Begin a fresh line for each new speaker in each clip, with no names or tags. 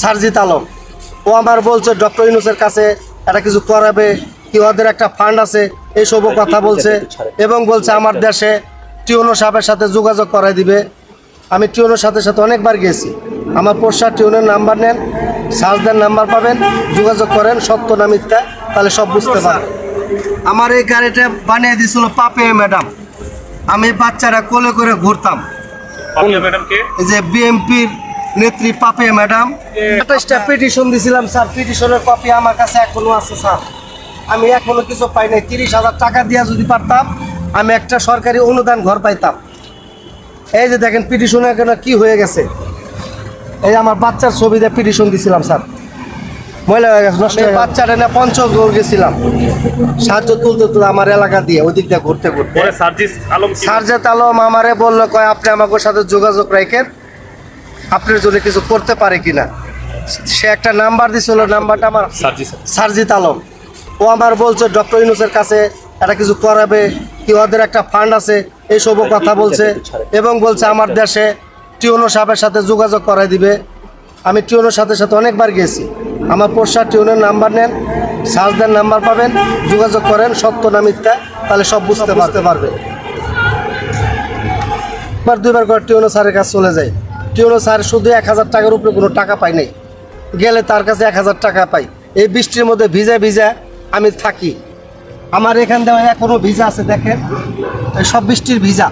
সারজিৎ আলম। ও আমার বলছে ডক্টর ইউনূসের কাছে এটা কিছু করাবে, কি ওদের একটা ফান্ড আছে, এইসবও কথা বলছে এবং বলছে আমার দেশে টিউনো সাহেবের সাথে যোগাযোগ করাই দিবে। আমি টিউনোর সাথে অনেকবার গেছি। আমার পোস্টার টিউনের নাম্বার নেন, সার্চ দেন, নাম্বার পাবেন, যোগাযোগ করেন, সত্য না মিথ্যা, তাহলে সব বুঝতে পারবেন। আমার এই গাড়িটা বানিয়ে দিয়েছিল পাপিয়া ম্যাডাম। আমি বাচ্চারা কোলে করে ঘুরতাম। এই যে বিএমপির নেত্রী পাপিয়া ম্যাডাম, 28টা পিটিশন দিয়েছিলাম স্যার। পিটিশনের কপি আমার কাছে এখনো আছে স্যার। আমি এখনো কিছু পাই নাই। 30,000 টাকা দিয়ে যদি পারতাম আমি একটা সরকারি অনুদান ঘর পাইতাম। এই যে দেখেন পিটিশনের কেন কি হয়ে গেছে। এই আমার বাচ্চার ছবি দিয়ে পিটিশন দিছিলাম স্যার, ময়লা হয়ে গেছে, নষ্ট হয়ে গেছে। বাচ্চাটা না পঞ্চগড় গেছিলাম সাহায্য তুলতে আমার এলাকা দিয়ে, ওই দিক দিয়ে ঘুরতে ঘুরতে সারজিৎ আলম আমারে বললো, কয় আপনি আমাকে সাথে যোগাযোগ রাখেন, আপনার জন্য কিছু করতে পারে কিনা। সে একটা নাম্বার দিছিল, নাম্বারটা আমার সারজিৎ আলম। ও আমার বলছে ডক্টর ইউনূসের কাছে এটা কিছু করাবে, কি ওদের একটা ফান্ড আছে, এইসবও কথা বলছে এবং বলছে আমার দেশে টিউনো সাহেবের সাথে যোগাযোগ করাই দিবে। আমি টিউনোর সাথে অনেকবার গেছি। আমার পোস্টার টিউনের নাম্বার নেন, সার্চ দেন, নাম্বার পাবেন, যোগাযোগ করেন, সত্য না মিথ্যা, তাহলে সব বুঝতে পারবে। এবার 2বার করে টিউনো স্যারের কাছে চলে যায়। টিউনো স্যার শুধু 1000 টাকার উপরে কোনো টাকা পাই নাই, গেলে তার কাছে 1000 টাকা পাই। এই বৃষ্টির মধ্যে ভিজা ভিজা আমি থাকি। আমার এখান থেকে এখনো ভিজা আছে, দেখেন এই সব বৃষ্টির ভিজা।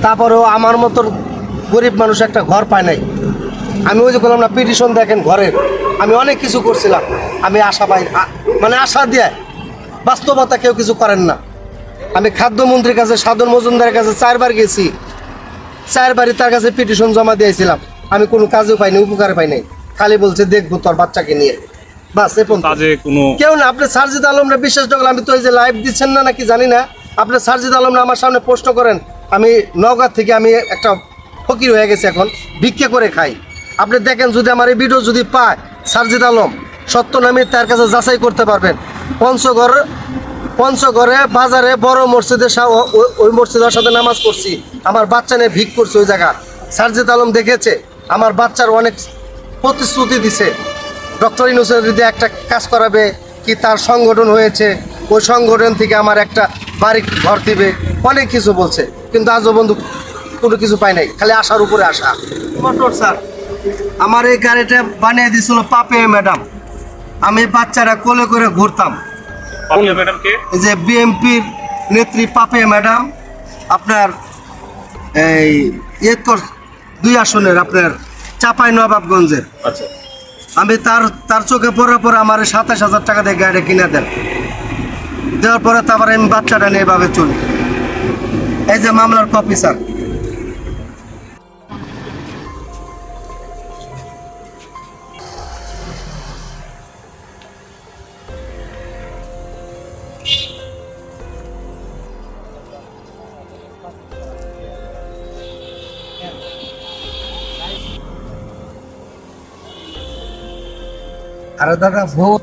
তারপরেও আমার মতো গরিব মানুষ একটা ঘর পায় নাই। আমি ওই যে বললাম না পিটিশন, দেখেন ঘরের, আমি অনেক কিছু করছিলাম। আমি আশা পাই, মানে আশা দিয়ে বাস্তবতা কেউ কিছু করেন না। আমি খাদ্যমন্ত্রীর কাছে, সাধন মজুমদারের কাছে 4বার গেছি। 4বারই তার কাছে পিটিশন জমা দিয়েছিলাম। আমি কোনো কাজও পাইনি, উপকার পাই নাই। খালি বলছে দেখবো তোর বাচ্চাকে নিয়ে, বাস। এখন কেউ না। আপনি সারজিৎ আলমরা বিশ্বাস করলে, আমি তো এই যে লাইভ দিচ্ছেন না নাকি জানি না, আপনি সারজিৎ আলমরা আমার সামনে প্রশ্ন করেন। আমি নওগাঁ থেকে আমি একটা ফকির হয়ে গেছি, এখন ভিক্ষা করে খাই। আপনি দেখেন, যদি আমার এই ভিডিও যদি পায় সারজিৎ আলম, সত্য নামে তার কাছে যাচাই করতে পারবেন। পঞ্চগড়ে বাজারে বড় মসজিদের ওই মসজিদের সাথে নামাজ পড়ছি, আমার বাচ্চা নিয়ে ভিক করছে ওই জায়গা। সারজিৎ আলম দেখেছে, আমার বাচ্চার অনেক প্রতিশ্রুতি দিছে। ডক্টর ইউনূসের যদি একটা কাজ করাবে, কি তার সংগঠন হয়েছে, ওই সংগঠন থেকে আমার একটা বাড়ি ঘর দিবে, অনেক কিছু বলছে। কিন্তু আজও বন্ধু কোনো কিছু পাই নাই, খালি আশার উপরে আশা। মোটর স্যার, আমার এই গাড়িটা বানিয়ে দিয়েছিল পাপিয়া ম্যাডাম। আমি বাচ্চারা কোলে করে ঘুরতাম। এই যে বিএমপির নেত্রী পাপিয়া ম্যাডাম, আপনার এই 2 আসনের, আপনার চাঁপাইনবাবগঞ্জের।
আচ্ছা,
আমি তার চোখে পড়ার পরে আমার 27,000 টাকা দিয়ে গাড়ি কিনে দেন। দেওয়ার পরে তারপরে আমি বাচ্চাটা নিয়ে এভাবে চলি। এই যে মামলার কপি স্যার। আরে দাদা ভোট